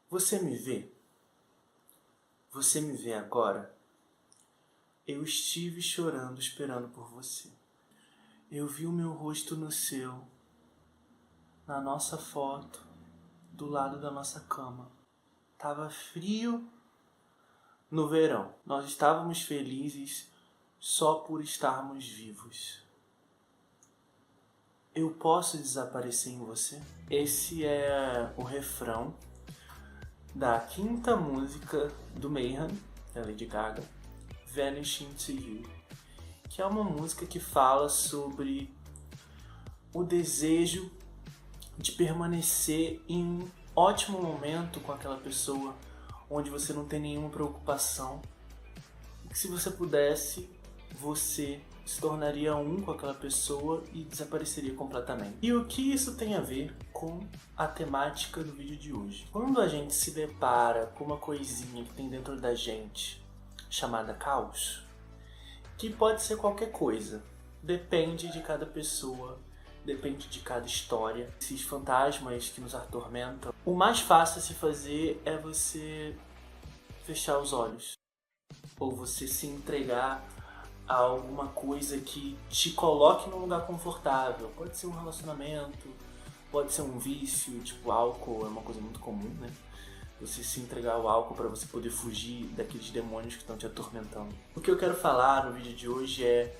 Você me vê? Você me vê agora? Eu estive chorando esperando por você. Eu vi o meu rosto no seu, na nossa foto, do lado da nossa cama. Tava frio no verão. Nós estávamos felizes só por estarmos vivos. Eu posso desaparecer em você? Esse é o refrão da quinta música do Mayhem, da Lady Gaga, Vanishing to You, que é uma música que fala sobre o desejo de permanecer em um ótimo momento com aquela pessoa, onde você não tem nenhuma preocupação, e que se você pudesse, você se tornaria um com aquela pessoa e desapareceria completamente. E o que isso tem a ver com a temática do vídeo de hoje? Quando a gente se depara com uma coisinha que tem dentro da gente, chamada caos, que pode ser qualquer coisa, depende de cada pessoa, depende de cada história, esses fantasmas que nos atormentam, o mais fácil a se fazer é você fechar os olhos, ou você se entregar a alguma coisa que te coloque num lugar confortável. Pode ser um relacionamento, pode ser um vício, tipo álcool, é uma coisa muito comum, né? Você se entregar ao álcool para você poder fugir daqueles demônios que estão te atormentando. O que eu quero falar no vídeo de hoje é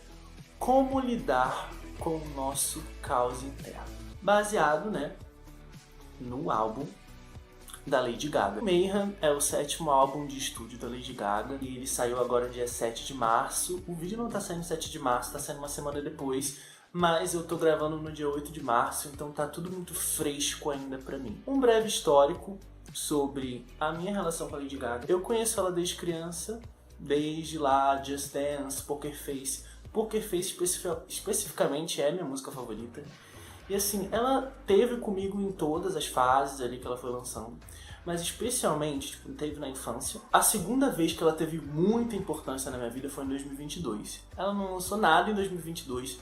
como lidar com o nosso caos interno. Baseado, né, no álbum da Lady Gaga. Mayhem é o 7º álbum de estúdio da Lady Gaga e ele saiu agora dia 7 de março. O vídeo não tá saindo 7 de março, tá saindo uma semana depois, mas eu tô gravando no dia 8 de março, então tá tudo muito fresco ainda pra mim. Um breve histórico sobre a minha relação com a Lady Gaga. Eu conheço ela desde criança, desde lá Just Dance, Poker Face. Poker Face especificamente é minha música favorita. E assim, ela teve comigo em todas as fases ali que ela foi lançando, mas especialmente, tipo, teve na infância. A segunda vez que ela teve muita importância na minha vida foi em 2022. Ela não lançou nada em 2022,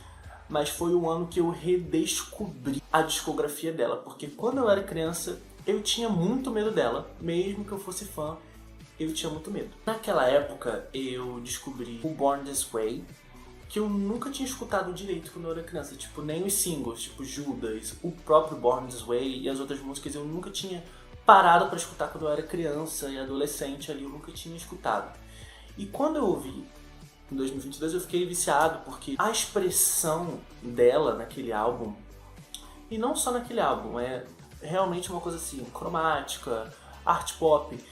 mas foi o ano que eu redescobri a discografia dela, porque quando eu era criança, eu tinha muito medo dela, mesmo que eu fosse fã, eu tinha muito medo. Naquela época, eu descobri o Born This Way, que eu nunca tinha escutado direito quando eu era criança, tipo, nem os singles, tipo Judas, o próprio Born This Way e as outras músicas eu nunca tinha parado pra escutar quando eu era criança e adolescente ali, eu nunca tinha escutado. E quando eu ouvi em 2022 eu fiquei viciado, porque a expressão dela naquele álbum, e não só naquele álbum, é realmente uma coisa assim, cromática, art pop,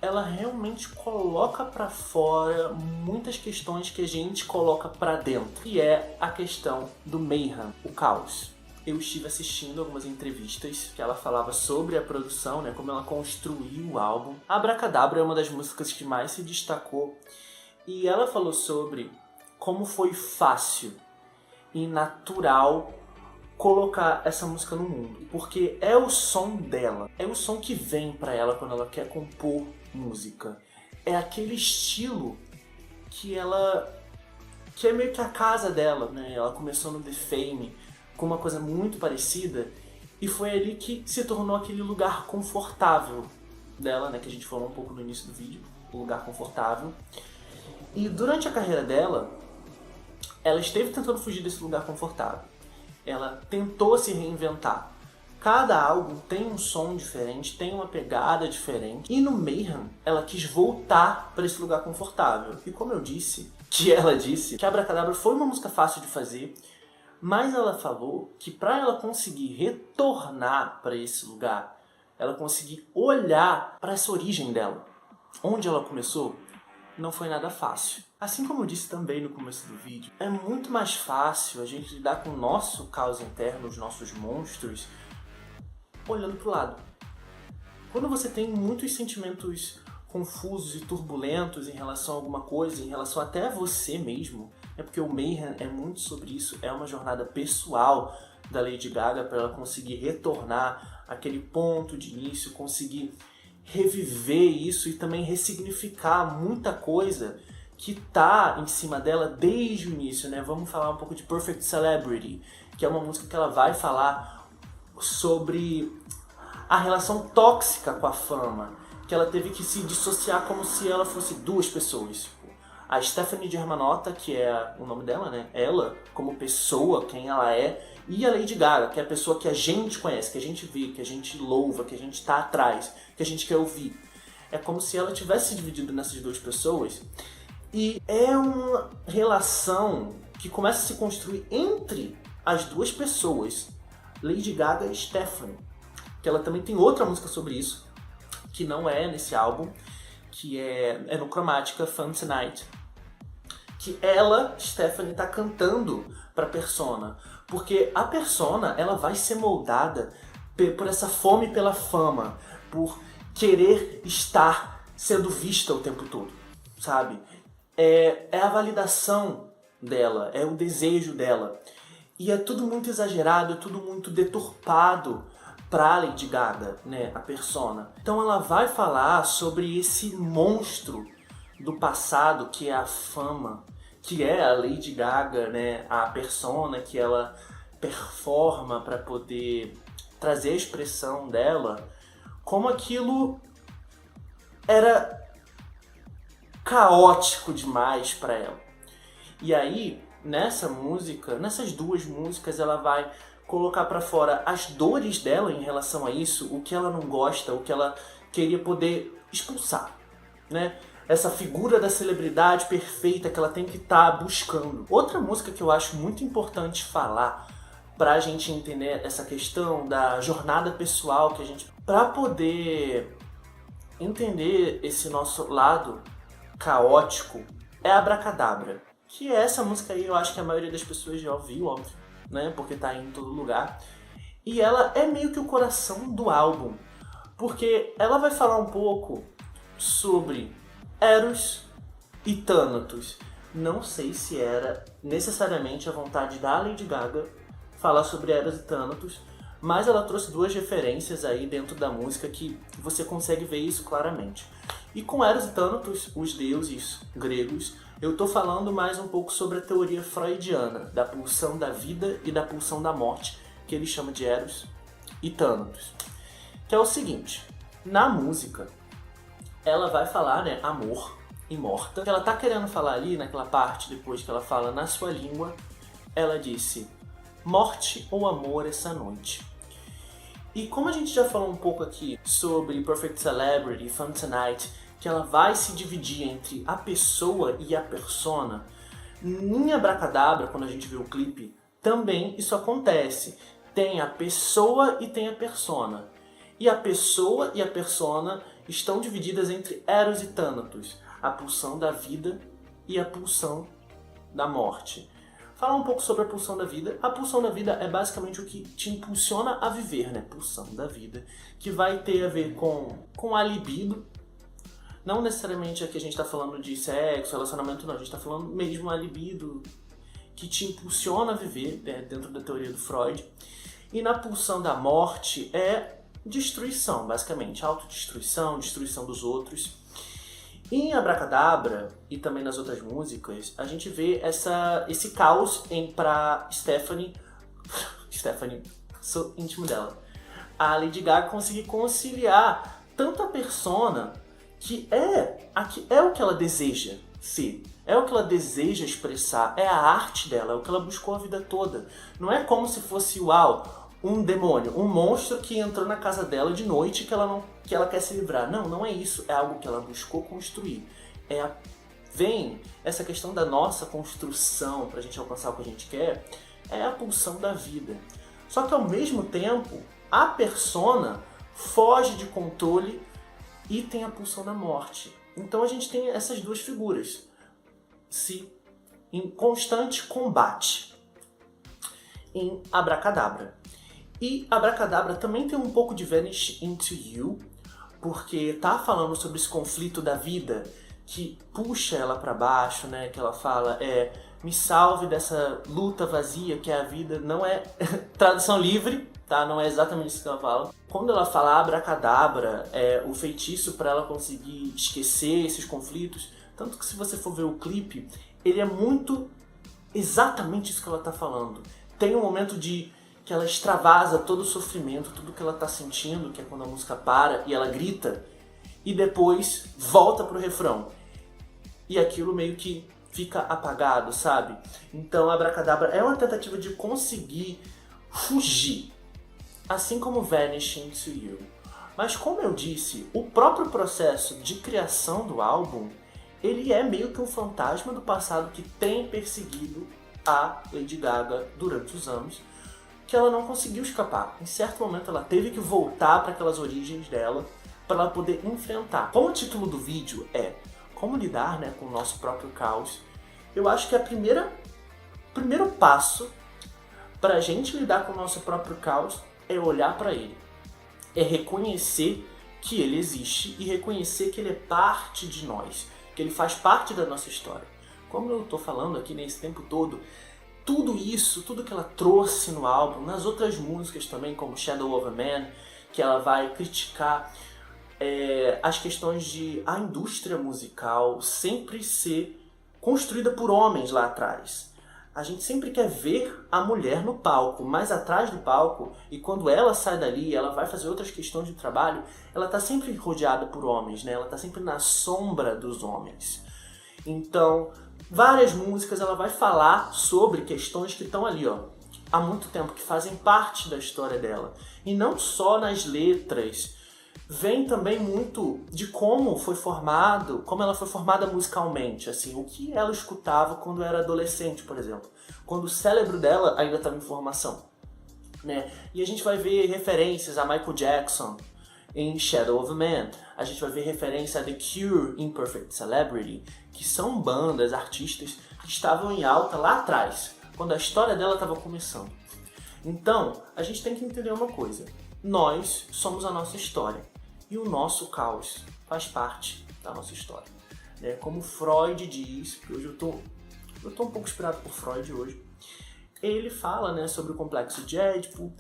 ela realmente coloca pra fora muitas questões que a gente coloca pra dentro, que é a questão do mayhem, o caos. Eu estive assistindo algumas entrevistas que ela falava sobre a produção, né, como ela construiu o álbum. Abracadabra é uma das músicas que mais se destacou e ela falou sobre como foi fácil e natural colocar essa música no mundo, porque é o som dela, é o som que vem pra ela quando ela quer compor música, é aquele estilo que é meio que a casa dela, né? Ela começou no The Fame com uma coisa muito parecida e foi ali que se tornou aquele lugar confortável dela, né? Que a gente falou um pouco no início do vídeo, o lugar confortável. E durante a carreira dela, ela esteve tentando fugir desse lugar confortável. Ela tentou se reinventar. Cada álbum tem um som diferente, tem uma pegada diferente. E no Mayhem, ela quis voltar para esse lugar confortável. E como eu disse, ela disse que Abracadabra foi uma música fácil de fazer, mas ela falou que para ela conseguir retornar para esse lugar, ela conseguir olhar para essa origem dela, onde ela começou, não foi nada fácil. Assim como eu disse também no começo do vídeo, é muito mais fácil a gente lidar com o nosso caos interno, os nossos monstros, olhando pro lado. Quando você tem muitos sentimentos confusos e turbulentos em relação a alguma coisa, em relação até a você mesmo, é porque o Mayhem é muito sobre isso, é uma jornada pessoal da Lady Gaga para ela conseguir retornar àquele ponto de início, conseguir reviver isso e também ressignificar muita coisa que tá em cima dela desde o início, né? Vamos falar um pouco de Perfect Celebrity, que é uma música que ela vai falar sobre a relação tóxica com a fama, que ela teve que se dissociar como se ela fosse duas pessoas. A Stefani Germanotta, que é o nome dela, né? Ela, como pessoa, quem ela é, e a Lady Gaga, que é a pessoa que a gente conhece, que a gente vê, que a gente louva, que a gente está atrás, que a gente quer ouvir. É como se ela tivesse se dividido nessas duas pessoas. E é uma relação que começa a se construir entre as duas pessoas, Lady Gaga e Stefani. Que ela também tem outra música sobre isso, que não é nesse álbum, que é no Chromatica, Fun Tonight. Que ela, Stefani, tá cantando pra Persona. Porque a Persona, ela vai ser moldada por essa fome pela fama, por querer estar sendo vista o tempo todo, sabe? É a validação dela, é o desejo dela. E é tudo muito exagerado, é tudo muito deturpado pra Lady Gaga, né, a Persona. Então ela vai falar sobre esse monstro do passado que é a fama, que é a Lady Gaga, né, a Persona que ela performa para poder trazer a expressão dela, como aquilo era caótico demais para ela. E aí, nessa música, nessas duas músicas, ela vai colocar para fora as dores dela em relação a isso, o que ela não gosta, o que ela queria poder expulsar, né? Essa figura da celebridade perfeita que ela tem que estar buscando. Outra música que eu acho muito importante falar pra gente entender essa questão da jornada pessoal que a gente... Pra poder entender esse nosso lado caótico, é Abracadabra. Que é essa música aí, eu acho que a maioria das pessoas já ouviu, óbvio, né? Porque tá em todo lugar. E ela é meio que o coração do álbum. Porque ela vai falar um pouco sobre Eros e Thanatos. Não sei se era necessariamente a vontade da Lady Gaga falar sobre Eros e Thanatos, mas ela trouxe duas referências aí dentro da música que você consegue ver isso claramente. E com Eros e Thanatos, os deuses gregos, eu tô falando mais um pouco sobre a teoria freudiana, da pulsão da vida e da pulsão da morte, que ele chama de Eros e Thanatos. Que é o seguinte, na música, ela vai falar, né, amor e morta. O que ela tá querendo falar ali, naquela parte, depois que ela fala na sua língua, ela disse, morte ou amor essa noite. E como a gente já falou um pouco aqui sobre Perfect Celebrity, Fun Tonight, que ela vai se dividir entre a pessoa e a persona, em Abracadabra, quando a gente vê o clipe, também isso acontece. Tem a pessoa e tem a persona. E a pessoa e a persona estão divididas entre Eros e Thanatos, a pulsão da vida e a pulsão da morte. Falar um pouco sobre a pulsão da vida. A pulsão da vida é basicamente o que te impulsiona a viver, né? Pulsão da vida, que vai ter a ver com a libido. Não necessariamente aqui a gente está falando de sexo, relacionamento, não. A gente está falando mesmo a libido, que te impulsiona a viver, né? Dentro da teoria do Freud. E na pulsão da morte é destruição, basicamente. Autodestruição, destruição dos outros. Em Abracadabra, e também nas outras músicas, a gente vê esse caos pra Stefani, sou íntimo dela, a Lady Gaga conseguir conciliar tanto a persona, que é o que ela deseja ser, é o que ela deseja expressar, é a arte dela, é o que ela buscou a vida toda. Não é como se fosse, uau, um demônio, um monstro que entrou na casa dela de noite que ela quer se livrar. Não, não é isso. É algo que ela buscou construir. Vem essa questão da nossa construção pra gente alcançar o que a gente quer, é a pulsão da vida. Só que ao mesmo tempo, a persona foge de controle e tem a pulsão da morte. Então a gente tem essas duas figuras em constante combate em Abracadabra. E Abracadabra também tem um pouco de Vanish Into You, porque tá falando sobre esse conflito da vida que puxa ela para baixo, né? Que ela fala, me salve dessa luta vazia que é a vida. Não é tradução livre, tá? Não é exatamente isso que ela fala. Quando ela fala Abracadabra, é o feitiço para ela conseguir esquecer esses conflitos. Tanto que se você for ver o clipe, ele é muito exatamente isso que ela tá falando. Tem um momento de que ela extravasa todo o sofrimento, tudo que ela tá sentindo, que é quando a música para e ela grita, e depois volta pro refrão. E aquilo meio que fica apagado, sabe? Então Abracadabra é uma tentativa de conseguir fugir, assim como Vanishing to You. Mas como eu disse, o próprio processo de criação do álbum, ele é meio que um fantasma do passado que tem perseguido a Lady Gaga durante os anos, que ela não conseguiu escapar. Em certo momento ela teve que voltar para aquelas origens dela para ela poder enfrentar. Como o título do vídeo é Como lidar, né, com o nosso próprio caos, eu acho que primeiro passo para a gente lidar com o nosso próprio caos é olhar para ele. É reconhecer que ele existe e reconhecer que ele é parte de nós, que ele faz parte da nossa história. Como eu estou falando aqui nesse tempo todo, tudo isso, tudo que ela trouxe no álbum, nas outras músicas também, como Shadow of a Man, que ela vai criticar as questões de a indústria musical sempre ser construída por homens lá atrás. A gente sempre quer ver a mulher no palco, mais atrás do palco, e quando ela sai dali, ela vai fazer outras questões de trabalho, ela está sempre rodeada por homens, né? Ela está sempre na sombra dos homens. Então, várias músicas ela vai falar sobre questões que estão ali, ó, há muito tempo, que fazem parte da história dela. E não só nas letras, vem também muito de como ela foi formada musicalmente, assim, o que ela escutava quando era adolescente, por exemplo, quando o cérebro dela ainda estava em formação, né? E a gente vai ver referências a Michael Jackson em Shadow of a Man, a gente vai ver referência a The Cure em Perfect Celebrity, que são bandas, artistas que estavam em alta lá atrás, quando a história dela estava começando. Então, a gente tem que entender uma coisa: nós somos a nossa história. E o nosso caos faz parte da nossa história. Como Freud diz, que hoje eu tô um pouco inspirado por Freud hoje, ele fala, né, sobre o complexo de Édipo.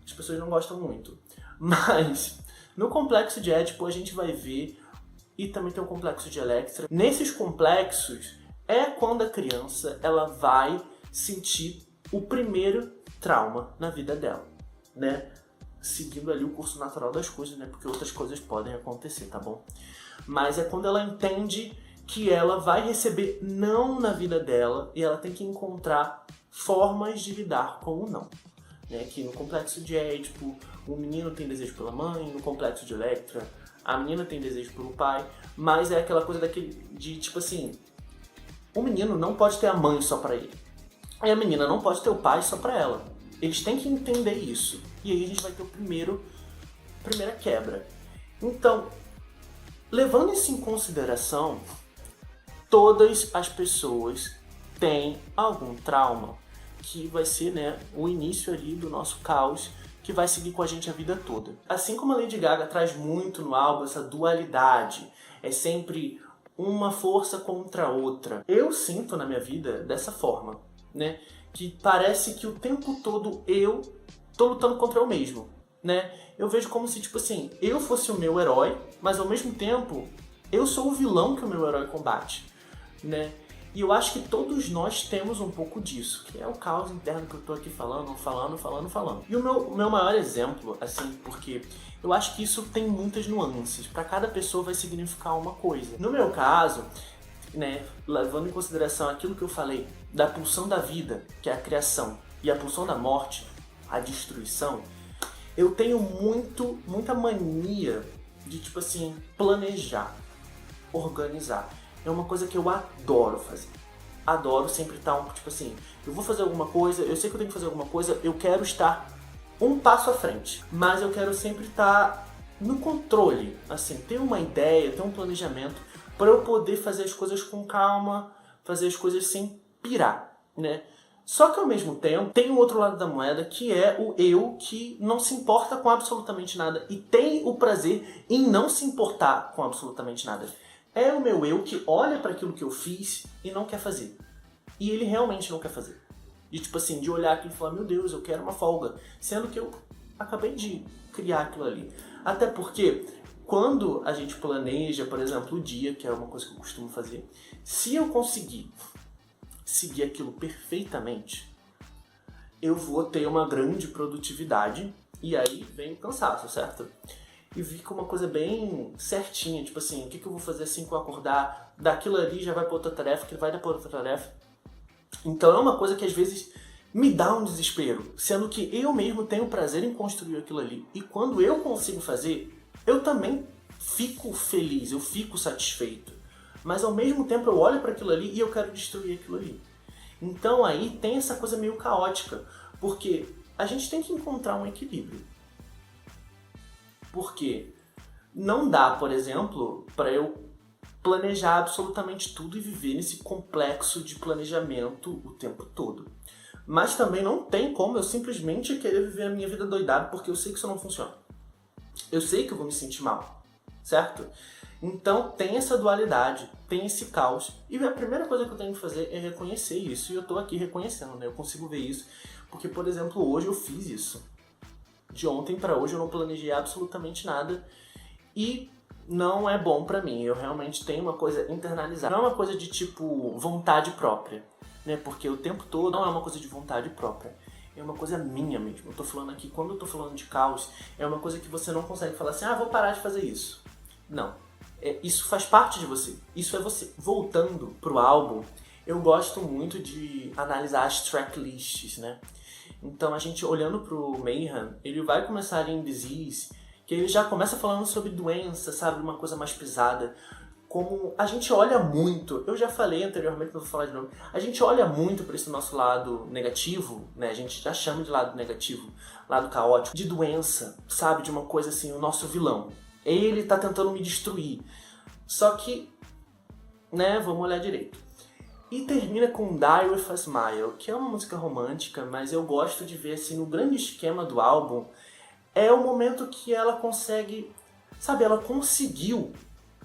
As pessoas não gostam muito. Mas no complexo de Édipo a gente vai ver, e também tem o complexo de Electra. Nesses complexos é quando a criança ela vai sentir o primeiro trauma na vida dela, né? Seguindo ali o curso natural das coisas, né? Porque outras coisas podem acontecer, tá bom? Mas é quando ela entende que ela vai receber não na vida dela e ela tem que encontrar formas de lidar com o não. Né? Que no complexo de Édipo, o menino tem desejo pela mãe, no complexo de Electra, a menina tem desejo pelo pai, mas é aquela coisa de tipo assim, o menino não pode ter a mãe só pra ele, e a menina não pode ter o pai só pra ela. Eles têm que entender isso. E aí a gente vai ter a primeira quebra. Então, levando isso em consideração, todas as pessoas têm algum trauma, que vai ser, né, o início ali do nosso caos, que vai seguir com a gente a vida toda. Assim como a Lady Gaga traz muito no álbum essa dualidade, é sempre uma força contra a outra. Eu sinto na minha vida dessa forma, né? Que parece que o tempo todo eu tô lutando contra eu mesmo, né? Eu vejo como se, tipo assim, eu fosse o meu herói, mas ao mesmo tempo eu sou o vilão que o meu herói combate, né? E eu acho que todos nós temos um pouco disso, que é o caos interno que eu tô aqui falando. E o meu maior exemplo, assim, porque eu acho que isso tem muitas nuances, para cada pessoa vai significar uma coisa. No meu caso, né, levando em consideração aquilo que eu falei da pulsão da vida, que é a criação, e a pulsão da morte, a destruição, eu tenho muita mania de, tipo assim, planejar, organizar. É uma coisa que eu adoro fazer. Adoro sempre estar, tipo assim, eu vou fazer alguma coisa, eu sei que eu tenho que fazer alguma coisa, eu quero estar um passo à frente, mas eu quero sempre estar no controle, assim, ter uma ideia, ter um planejamento, para eu poder fazer as coisas com calma, fazer as coisas sem pirar, né? Só que ao mesmo tempo, tem o outro lado da moeda, que é o eu que não se importa com absolutamente nada e tem o prazer em não se importar com absolutamente nada. É o meu eu que olha para aquilo que eu fiz e não quer fazer. E ele realmente não quer fazer. E tipo assim, de olhar aquilo e falar, meu Deus, eu quero uma folga. Sendo que eu acabei de criar aquilo ali. Até porque, quando a gente planeja, por exemplo, o dia, que é uma coisa que eu costumo fazer, se eu conseguir seguir aquilo perfeitamente, eu vou ter uma grande produtividade e aí vem o cansaço, certo? E fica uma coisa bem certinha, tipo assim, o que eu vou fazer assim que eu acordar? Daquilo ali já vai pra outra tarefa, que vai dar pra outra tarefa. Então é uma coisa que às vezes me dá um desespero, sendo que eu mesmo tenho prazer em construir aquilo ali. E quando eu consigo fazer, eu também fico feliz, eu fico satisfeito. Mas ao mesmo tempo eu olho para aquilo ali e eu quero destruir aquilo ali. Então aí tem essa coisa meio caótica, porque a gente tem que encontrar um equilíbrio. Porque não dá, por exemplo, para eu planejar absolutamente tudo e viver nesse complexo de planejamento o tempo todo. Mas também não tem como eu simplesmente querer viver a minha vida doidado, porque eu sei que isso não funciona. Eu sei que eu vou me sentir mal, certo? Então tem essa dualidade, tem esse caos. E a primeira coisa que eu tenho que fazer é reconhecer isso. E eu tô aqui reconhecendo, né? Eu consigo ver isso. Porque, por exemplo, hoje eu fiz isso. De ontem para hoje eu não planejei absolutamente nada. E não é bom pra mim. Eu realmente tenho uma coisa internalizada. Não é uma coisa de tipo vontade própria, né? Porque o tempo todo não é uma coisa de vontade própria. É uma coisa minha mesmo. Eu tô falando aqui, quando eu tô falando de caos, é uma coisa que você não consegue falar assim, vou parar de fazer isso. Não. Isso faz parte de você. Isso é você. Voltando pro álbum, eu gosto muito de analisar as tracklists, né? Então a gente olhando pro Mayhem, ele vai começar ali em Disease, que ele já começa falando sobre doença, sabe? Uma coisa mais pesada. Como a gente olha muito, eu já falei anteriormente, mas vou falar de novo, a gente olha muito para esse nosso lado negativo, né? A gente já chama de lado negativo, lado caótico, de doença, sabe? De uma coisa assim, o nosso vilão. Ele tá tentando me destruir. Só que, né, vamos olhar direito. E termina com Die With A Smile, que é uma música romântica, mas eu gosto de ver assim, no grande esquema do álbum, é o momento que ela consegue, sabe, ela conseguiu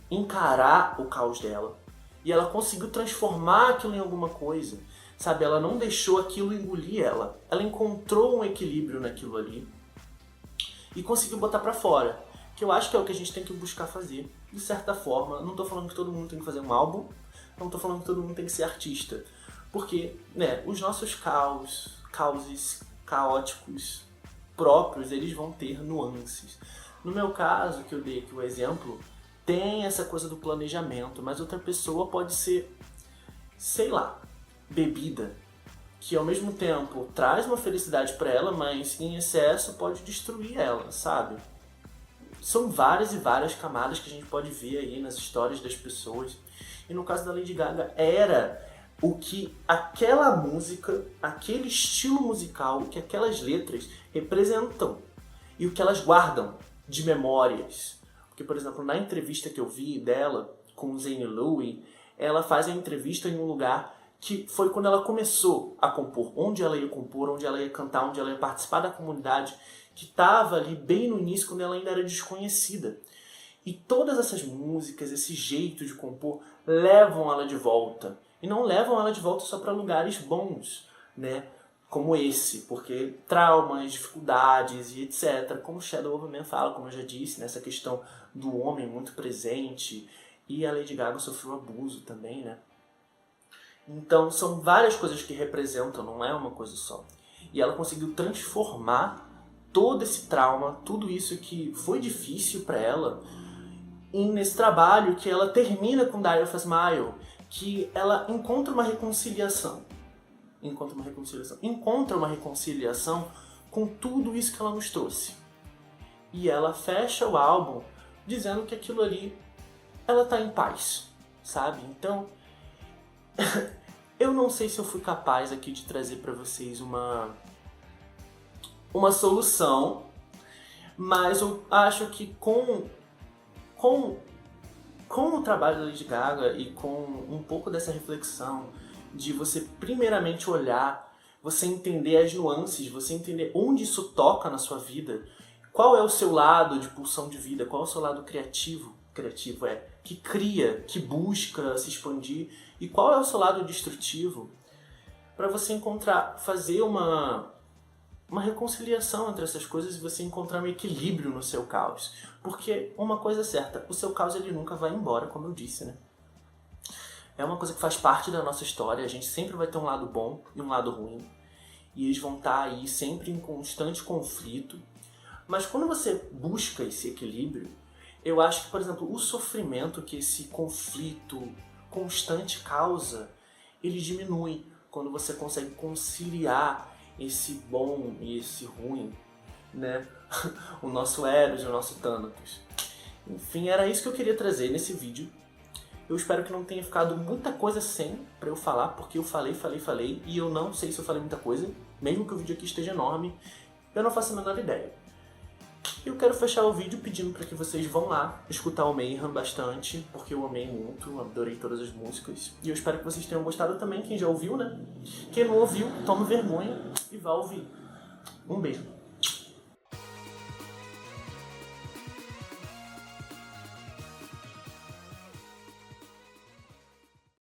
encarar o caos dela. E ela conseguiu transformar aquilo em alguma coisa. Sabe, ela não deixou aquilo engolir ela. Ela encontrou um equilíbrio naquilo ali e conseguiu botar pra fora. Que eu acho que é o que a gente tem que buscar fazer. De certa forma, não tô falando que todo mundo tem que fazer um álbum, não tô falando que todo mundo tem que ser artista. Porque, né, os nossos causes caóticos próprios, eles vão ter nuances. No meu caso, que eu dei aqui o exemplo, tem essa coisa do planejamento, mas outra pessoa pode ser, sei lá, bebida, que ao mesmo tempo traz uma felicidade para ela, mas em excesso pode destruir ela, sabe? São várias e várias camadas que a gente pode ver aí nas histórias das pessoas. E no caso da Lady Gaga, era o que aquela música, aquele estilo musical, o que aquelas letras representam e o que elas guardam de memórias. Porque, por exemplo, na entrevista que eu vi dela com o Zane Lowe, ela faz a entrevista em um lugar que foi quando ela começou a compor, onde ela ia compor, onde ela ia cantar, onde ela ia participar da comunidade, que estava ali bem no início, quando ela ainda era desconhecida. E todas essas músicas, esse jeito de compor, levam ela de volta. E não levam ela de volta só para lugares bons, né? Como esse, porque traumas, dificuldades e etc. Como Shadow of Man fala, como eu já disse, nessa questão do homem muito presente. E a Lady Gaga sofreu abuso também, né? Então são várias coisas que representam, não é uma coisa só. E ela conseguiu transformar todo esse trauma, tudo isso que foi difícil para ela, nesse trabalho que ela termina com Die With A Smile, que ela encontra uma reconciliação. Encontra uma reconciliação com tudo isso que ela nos trouxe. E ela fecha o álbum dizendo que aquilo ali, ela tá em paz, sabe? Então, eu não sei se eu fui capaz aqui de trazer para vocês uma solução, mas eu acho que com o trabalho da Lady Gaga e com um pouco dessa reflexão de você primeiramente olhar, você entender as nuances, você entender onde isso toca na sua vida, qual é o seu lado de pulsão de vida, qual é o seu lado criativo que cria, que busca se expandir, e qual é o seu lado destrutivo, para você fazer uma reconciliação entre essas coisas e você encontrar um equilíbrio no seu caos. Porque uma coisa é certa, o seu caos ele nunca vai embora, como eu disse, né? É uma coisa que faz parte da nossa história, a gente sempre vai ter um lado bom e um lado ruim. e eles vão estar aí sempre em constante conflito. Mas quando você busca esse equilíbrio, eu acho que, por exemplo, o sofrimento que esse conflito constante causa, ele diminui quando você consegue conciliar esse bom e esse ruim, né? O nosso Eros e o nosso Thanatos. Enfim, era isso que eu queria trazer nesse vídeo. Eu espero que não tenha ficado muita coisa sem pra eu falar, porque eu falei, e eu não sei se eu falei muita coisa, mesmo que o vídeo aqui esteja enorme, eu não faço a menor ideia. Eu quero fechar o vídeo pedindo para que vocês vão lá escutar o Mayhem bastante, porque eu amei muito, adorei todas as músicas. E eu espero que vocês tenham gostado também, quem já ouviu, né? Quem não ouviu, tome vergonha e vá ouvir. Um beijo.